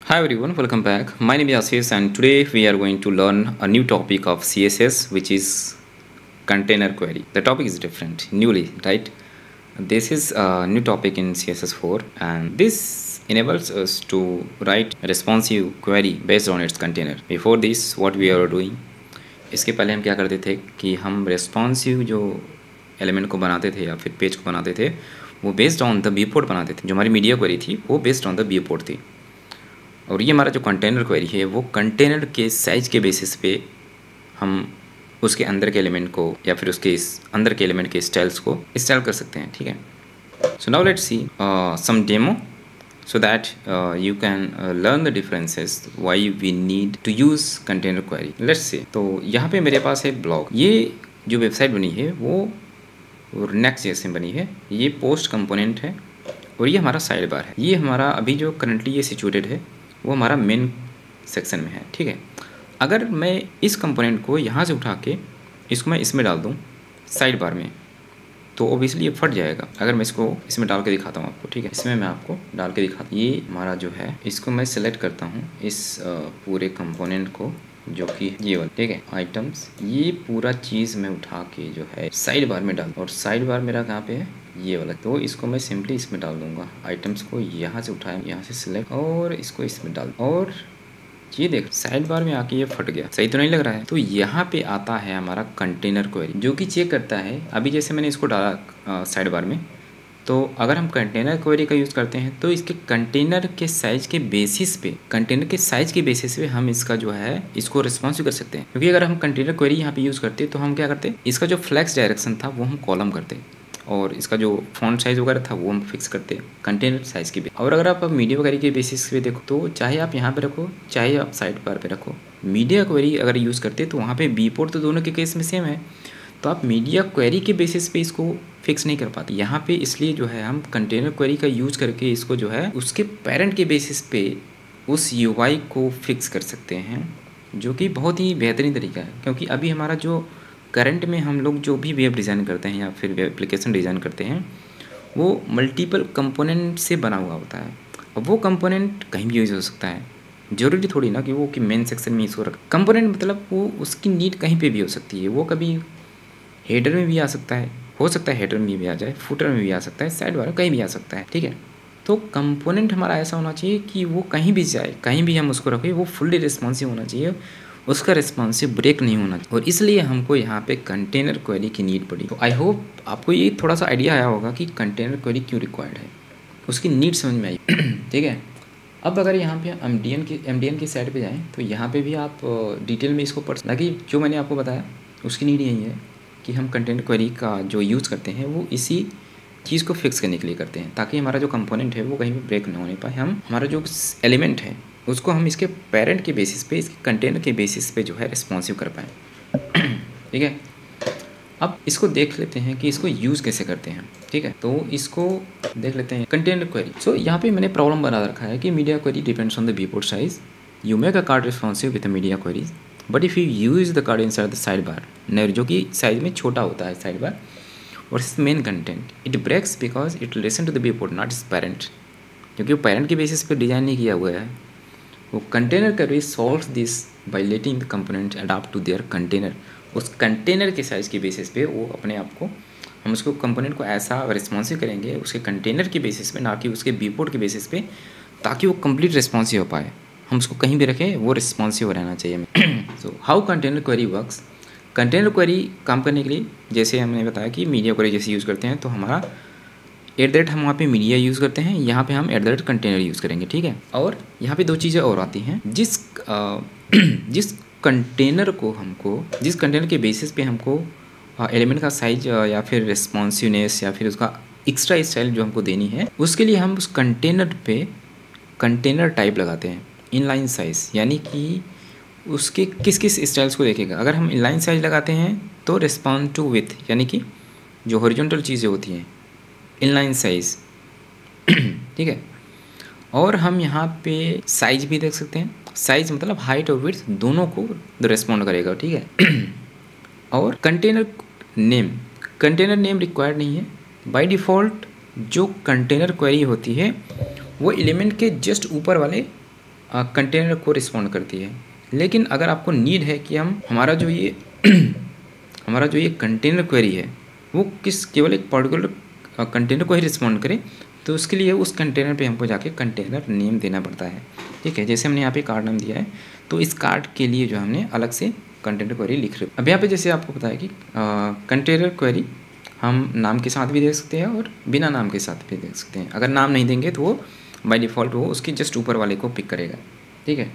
Hi everyone, welcome back. My name is Ashish and today we are going to learn a new topic of CSS which is container query. The topic is different, newly, right? This is a new topic in CSS4 and this enables us to write a responsive query based on its container. Before this, what we are doing, इसके पहले हम क्या करते थे कि हम responsive जो element को बनाते थे या फिर पेज को बनाते थे वो based on the view port बनाते थे। जो हमारी मीडिया क्वेरी थी वो based on the view port थी। और ये हमारा जो कंटेनर क्वेरी है वो कंटेनर के साइज़ के बेसिस पे हम उसके अंदर के एलिमेंट को या फिर उसके अंदर के एलिमेंट के स्टाइल्स को स्टाइल कर सकते हैं। ठीक है, so now let's see some demo so that you can learn the differences why we need to use container query. Let's see, तो यहाँ पे मेरे पास है ब्लॉग। ये जो वेबसाइट बनी है वो Next.js में बनी है। ये पोस्ट कंपोनेंट है और ये हमारा साइड बार है। ये हमारा अभी जो करंटली ये सिचुएटेड है वो हमारा मेन सेक्शन में है। ठीक है, अगर मैं इस कंपोनेंट को यहाँ से उठा के इसको मैं इसमें डाल दूँ साइड बार में तो ओबियसली ये फट जाएगा। अगर मैं इसको इसमें डाल के दिखाता हूँ आपको, ठीक है, इसमें मैं आपको डाल के दिखाता हूँ। ये हमारा जो है इसको मैं सेलेक्ट करता हूँ इस पूरे कंपोनेंट को जो कि ये वाला, ठीक है, आइटम्स, ये पूरा चीज़ मैं उठा के जो है साइड बार में डाल, और साइड बार मेरा कहाँ पे है, ये वाला, तो इसको मैं सिंपली इसमें डाल दूंगा। आइटम्स को यहाँ से उठाया, यहाँ से सिलेक्ट और इसको इसमें डाल, और ये देख साइड बार में आके ये फट गया। सही तो नहीं लग रहा है? तो यहाँ पे आता है हमारा कंटेनर क्वेरी जो कि चेक करता है। अभी जैसे मैंने इसको डाला साइड बार में, तो अगर हम कंटेनर क्वेरी का यूज़ करते हैं तो इसके कंटेनर के साइज़ के बेसिस पे, कंटेनर के साइज़ के बेसिस पे हम इसका जो है इसको रिस्पॉन्सिव कर सकते हैं। क्योंकि अगर हम कंटेनर क्वेरी यहाँ पे यूज़ करते तो हम क्या करते, इसका जो फ्लैक्स डायरेक्शन था वो हम कॉलम करते और इसका जो फॉन्ट साइज़ वगैरह था वो हम फिक्स करते कंटेनर साइज़ के भी। और अगर आप मीडिया क्वेरी के बेसिस पे देखो तो चाहे आप यहाँ पे रखो चाहे आप साइड बार पे रखो, मीडिया क्वेरी अगर यूज़ करते तो वहाँ पे बी पोर्ट तो दोनों के केस में सेम है, तो आप मीडिया क्वेरी के बेसिस पे इसको फिक्स नहीं कर पाते। यहाँ पे इसलिए जो है हम कंटेनर क्वेरी का यूज़ करके इसको जो है उसके पेरेंट के बेसिस पे उस यूआई को फिक्स कर सकते हैं, जो कि बहुत ही बेहतरीन तरीका है। क्योंकि अभी हमारा जो करंट में हम लोग जो भी वेब डिज़ाइन करते हैं या फिर वेब एप्लीकेशन डिज़ाइन करते हैं वो मल्टीपल कंपोनेंट से बना हुआ होता है। अब वो कंपोनेंट कहीं भी यूज़ हो सकता है, ज़रूरी थोड़ी ना कि वो कि मेन सेक्शन में इसको रखा। कंपोनेंट मतलब वो उसकी नीड कहीं पे भी हो सकती है। वो कभी हेडर में भी आ सकता है, हो सकता है हेडर में भी आ जाए, फुटर में भी आ सकता है, साइड बार कहीं भी आ सकता है। ठीक है, तो कंपोनेंट हमारा ऐसा होना चाहिए कि वो कहीं भी जाए, कहीं भी हम उसको रखें, वो फुल्ली रिस्पॉन्सिव होना चाहिए, उसका रिस्पॉन्सिव ब्रेक नहीं होना चाहिए। और इसलिए हमको यहाँ पे कंटेनर क्वेरी की नीड पड़ी। तो आई होप आपको ये थोड़ा सा आइडिया आया होगा कि कंटेनर क्वेरी क्यों रिक्वायर्ड है, उसकी नीड समझ में आई। ठीक है, अब अगर यहाँ पे एमडीएन की साइड पे जाएँ तो यहाँ पे भी आप डिटेल में इसको पढ़, ताकि जो मैंने आपको बताया उसकी नीड यही है कि हम कंटेनर क्वेरी का जो यूज़ करते हैं वो इसी चीज़ को फिक्स करने के लिए करते हैं, ताकि हमारा जो कंपोनेंट है वो कहीं भी ब्रेक ना होने पाए। हम हमारा जो एलिमेंट है उसको हम इसके पेरेंट के बेसिस पे, इसके कंटेनर के बेसिस पे जो है रिस्पॉन्सिव कर पाएँ। ठीक है, अब इसको देख लेते हैं कि इसको यूज़ कैसे करते हैं। ठीक है, तो इसको देख लेते हैं कंटेनर क्वेरी। सो यहाँ पे मैंने प्रॉब्लम बना रखा है कि media query depends on the view port size, you make a card responsive with media queries, but if you use the card inside the side bar, जो कि साइज में छोटा होता है साइड बार, और इस main content it breaks because it listen to the view port not is parent, क्योंकि वो पेरेंट के बेसिस पे डिज़ाइन नहीं किया हुआ है। वो container query solves this by letting the component adopt to their container. उस कंटेनर के साइज़ के बेसिस पे वो अपने आप को, हम उसको कंपोनेंट को ऐसा रिस्पॉन्सिव करेंगे उसके कंटेनर के बेसिस पे, ना कि उसके व्यू पोर्ट के बेसिस पे, ताकि वो कंप्लीट रिस्पॉन्सिव हो पाए। हम उसको कहीं भी रखें वो रिस्पॉन्सिव रहना चाहिए। So how container query works. Container query काम करने के लिए जैसे हमने बताया कि मीडिया क्वेरी जैसे यूज़ करते हैं, तो हमारा @ हम वहाँ पे मीडिया यूज़ करते हैं, यहाँ पे हम @ कंटेनर यूज़ करेंगे। ठीक है, और यहाँ पे दो चीज़ें और आती हैं। जिस कंटेनर को हमको, जिस कंटेनर के बेसिस पे हमको एलिमेंट का साइज या फिर रिस्पॉन्सिवनेस या फिर उसका एक्स्ट्रा स्टाइल जो हमको देनी है, उसके लिए हम उस कंटेनर पे कंटेनर टाइप लगाते हैं इनलाइन साइज, यानी कि उसके किस किस स्टाइल्स को देखेगा। अगर हम इनलाइन साइज लगाते हैं तो रिस्पॉन्ड टू विथ, यानी कि जो हॉरिजॉन्टल चीज़ें होती हैं, इनलाइन साइज। ठीक है, और हम यहाँ पे साइज भी देख सकते हैं। साइज मतलब हाइट और विड्थ दोनों को रिस्पॉन्ड करेगा। ठीक है, और कंटेनर नेम रिक्वायर्ड नहीं है। बाय डिफ़ॉल्ट जो कंटेनर क्वेरी होती है वो एलिमेंट के जस्ट ऊपर वाले कंटेनर को रिस्पॉन्ड करती है। लेकिन अगर आपको नीड है कि हम हमारा जो ये हमारा जो ये कंटेनर क्वेरी है वो केवल एक पर्टिकुलर कंटेनर को ही रिस्पॉन्ड करे, तो उसके लिए उस कंटेनर पे हमको जाके कंटेनर नेम देना पड़ता है। ठीक है, जैसे हमने यहाँ पे कार्ड नाम दिया है, तो इस कार्ड के लिए जो हमने अलग से कंटेनर क्वेरी लिख रहे। अब यहाँ पे जैसे आपको पता है कि कंटेनर क्वेरी हम नाम के साथ भी दे सकते हैं और बिना नाम के साथ भी दे सकते हैं। अगर नाम नहीं देंगे तो वो बाय डिफ़ॉल्ट वो उसके जस्ट ऊपर वाले को पिक करेगा। ठीक है,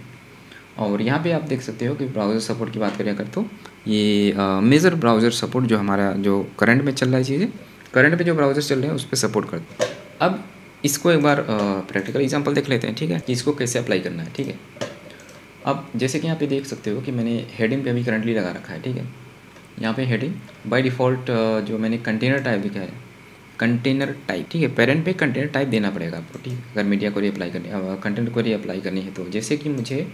और यहाँ पे आप देख सकते हो कि ब्राउज़र सपोर्ट की बात करें अगर, तो ये मेजर ब्राउज़र सपोर्ट जो हमारा जो करंट में चल रहा है चीज़ें, करंट में जो ब्राउज़र चल रहे हैं उस पर सपोर्ट करते हैं। अब इसको एक बार प्रैक्टिकल एग्जांपल देख लेते हैं। ठीक है, कि इसको कैसे अप्लाई करना है। ठीक है, अब जैसे कि यहाँ पे देख सकते हो कि मैंने हेडिंग पे अभी करंटली लगा रखा है। ठीक है, यहाँ पे हेडिंग बाय डिफ़ॉल्ट जो मैंने कंटेनर टाइप लिखा है, कंटेनर टाइप। ठीक है, पेरेंट पे कंटेनर टाइप देना पड़ेगा आपको। ठीक है, अगर मीडिया क्वेरी अप्लाई करनी, कंटेंट क्वेरी अप्लाई करनी है तो जैसे कि मुझे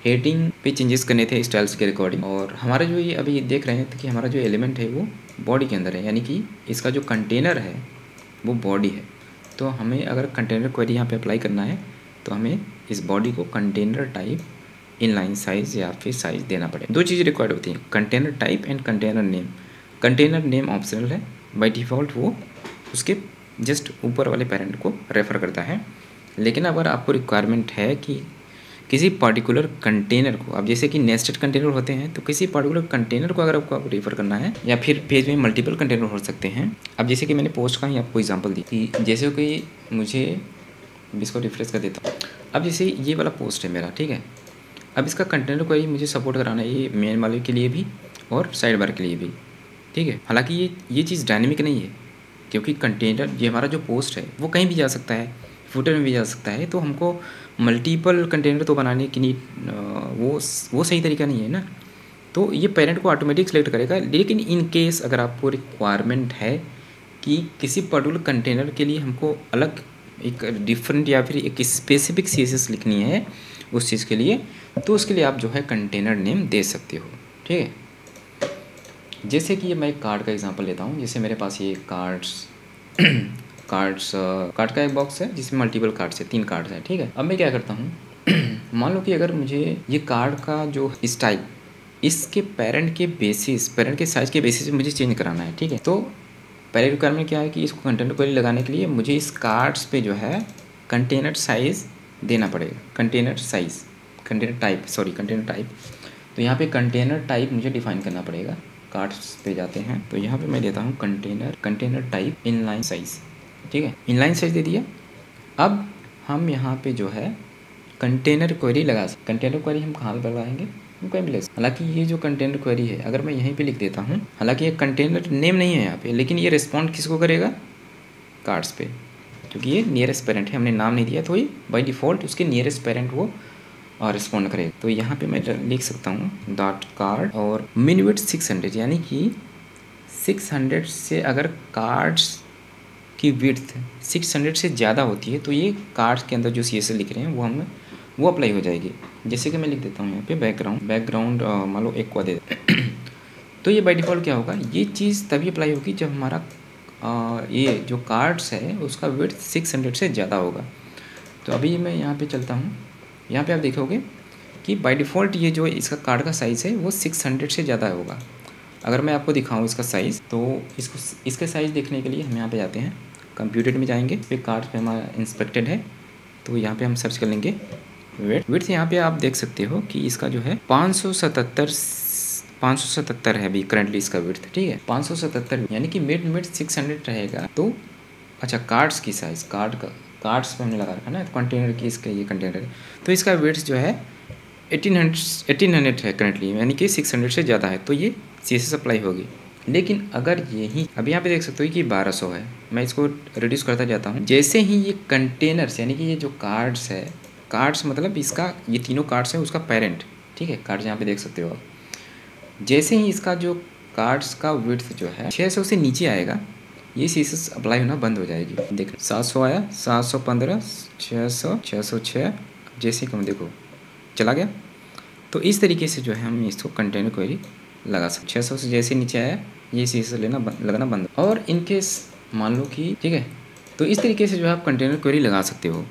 हेडिंग पे चेंजेस करने थे स्टाइल्स के रिकॉर्डिंग, और हमारा जो ये अभी देख रहे हैं कि हमारा जो एलिमेंट है वो बॉडी के अंदर है, यानी कि इसका जो कंटेनर है वो बॉडी है। तो हमें अगर कंटेनर क्वेरी यहाँ पे अप्लाई करना है तो हमें इस बॉडी को कंटेनर टाइप, इनलाइन साइज़ या फिर साइज़ देना पड़ेगा। दो चीज़ें रिक्वायर्ड होती हैं, container type and container name. Container name optional है, बाय डिफ़ॉल्ट वो उसके जस्ट ऊपर वाले पेरेंट को रेफ़र करता है। लेकिन अगर आपको रिक्वायरमेंट है कि किसी पर्टिकुलर कंटेनर को, अब जैसे कि नेस्टेड कंटेनर होते हैं, तो किसी पर्टिकुलर कंटेनर को अगर आपको रेफ़र करना है, या फिर पेज में मल्टीपल कंटेनर हो सकते हैं। अब जैसे कि मैंने पोस्ट का ही आपको एग्जांपल दी कि जैसे कि मुझे इसको रिफ्रेश कर देता हूँ। अब जैसे ये वाला पोस्ट है मेरा, ठीक है, अब इसका कंटेनर क्वेरी मुझे सपोर्ट कराना है, ये मेन वाले के लिए भी और साइड बार के लिए भी। ठीक है, हालांकि ये चीज़ डायनेमिक नहीं है, क्योंकि कंटेनर ये हमारा जो पोस्ट है वो कहीं भी जा सकता है, फुटर में भी जा सकता है, तो हमको मल्टीपल कंटेनर तो बनाने की नहीं, वो सही तरीका नहीं है ना। तो ये पेरेंट को ऑटोमेटिक सेलेक्ट करेगा। लेकिन इन केस अगर आपको रिक्वायरमेंट है कि किसी पर्टिकुलर कंटेनर के लिए हमको अलग एक डिफरेंट या फिर एक स्पेसिफिक CSS लिखनी है उस चीज़ के लिए, तो उसके लिए आप जो है कंटेनर नेम दे सकते हो। ठीक है, जैसे कि मैं एक कार्ड का एग्जांपल लेता हूँ। जैसे मेरे पास ये कार्ड का एक बॉक्स है जिसमें मल्टीपल कार्ड्स है, 3 कार्ड्स हैं। ठीक है, अब मैं क्या करता हूँ, मान लो कि अगर मुझे ये कार्ड का जो स्टाइल इसके पेरेंट के साइज़ के बेसिस पे मुझे चेंज कराना है। ठीक है, तो पहले रिक्वायरमेंट क्या है कि इसको कंटेनर क्वेरी लगाने के लिए मुझे इस कार्ड्स पे जो है कंटेनर साइज़ देना पड़ेगा, कंटेनर टाइप। तो यहाँ पे कंटेनर टाइप मुझे डिफाइन करना पड़ेगा। कार्ड्स पे जाते हैं तो यहाँ पे मैं देता हूँ कंटेनर टाइप इनलाइन साइज़। ठीक है, इनलाइन साइज़ दे दिया। अब हम यहाँ पे जो है कंटेनर क्वेरी लगा सकते। कंटेनर क्वेरी हम कहाँ पे लगाएंगे, हम कहीं भी ले सकते। हालांकि ये जो कंटेनर क्वेरी है अगर मैं यहीं पे लिख देता हूँ, हालांकि ये कंटेनर नेम नहीं है यहाँ पे, लेकिन ये रिस्पॉन्ड किसको करेगा, कार्ड्स पे, क्योंकि ये नियरेस्ट पेरेंट है, हमने नाम नहीं दिया, तो ये बाय डिफ़ॉल्ट उसके नियरेस्ट पेरेंट वो रिस्पॉन्ड करेगा। तो यहाँ पे मैं लिख सकता हूँ डॉट कार्ड और मिन विड्थ 600, यानी कि 600 से अगर कार्ड्स की विड्थ 600 से ज़्यादा होती है तो ये कार्ड्स के अंदर जो CSS लिख रहे हैं वो अप्लाई हो जाएगी। जैसे कि मैं लिख देता हूँ यहाँ पे बैकग्राउंड मान लो 1 को दे देते तो ये बाय डिफ़ॉल्ट क्या होगा, ये चीज़ तभी अप्लाई होगी जब हमारा ये जो कार्ड्स है उसका विड्थ 600 से ज़्यादा होगा। तो अभी मैं यहाँ पे चलता हूँ, यहाँ पे आप देखोगे कि बाय डिफ़ॉल्ट ये जो इसका कार्ड का साइज़ है वो 600 से ज़्यादा होगा। अगर मैं आपको दिखाऊँ इसका साइज़, तो इसके साइज़ देखने के लिए हम यहाँ पे जाते हैं, कंप्यूटर में जाएंगे, फिर कार्ड पे हमारा इंस्पेक्टेड है, तो यहाँ पे हम सर्च कर लेंगे विड्थ। यहाँ पे आप देख सकते हो कि इसका जो है 577 है अभी करंटली इसका विड्थ। ठीक है, 577, यानी कि मिड 600 रहेगा। तो अच्छा, कार्ड्स की साइज़ कार्ड्स पे हमने लगा रखा ना, कंटेनर की इसका ये कंटेनर है, तो इसका विड्थ जो है 1800 है करंटली, यानी कि 600 से ज़्यादा है, तो ये CSS अप्लाई होगी। लेकिन अगर यही अब यहाँ पे देख सकते हो कि 1200 है, मैं इसको रिड्यूस करता जाता हूँ। जैसे ही ये कंटेनर्स, यानी कि ये जो कार्ड्स है, कार्ड्स मतलब इसका ये तीनों कार्ड्स है उसका पेरेंट। ठीक है, कार्ड्स यहाँ पे देख सकते हो आप, जैसे ही इसका जो कार्ड्स का विड्थ जो है 600 से नीचे आएगा, ये CSS अप्लाई होना बंद हो जाएगी। देख 700 आया, 715, 600, 606, जैसे कि हम देखो चला गया। तो इस तरीके से जो है हम इसको कंटेनर क्वेरी लगा सकते। 600 से जैसे नीचे आया ये CSS लगाना बंद। और इनकेस मान लो कि ठीक है, तो इस तरीके से जो है आप कंटेनर क्वेरी लगा सकते हो।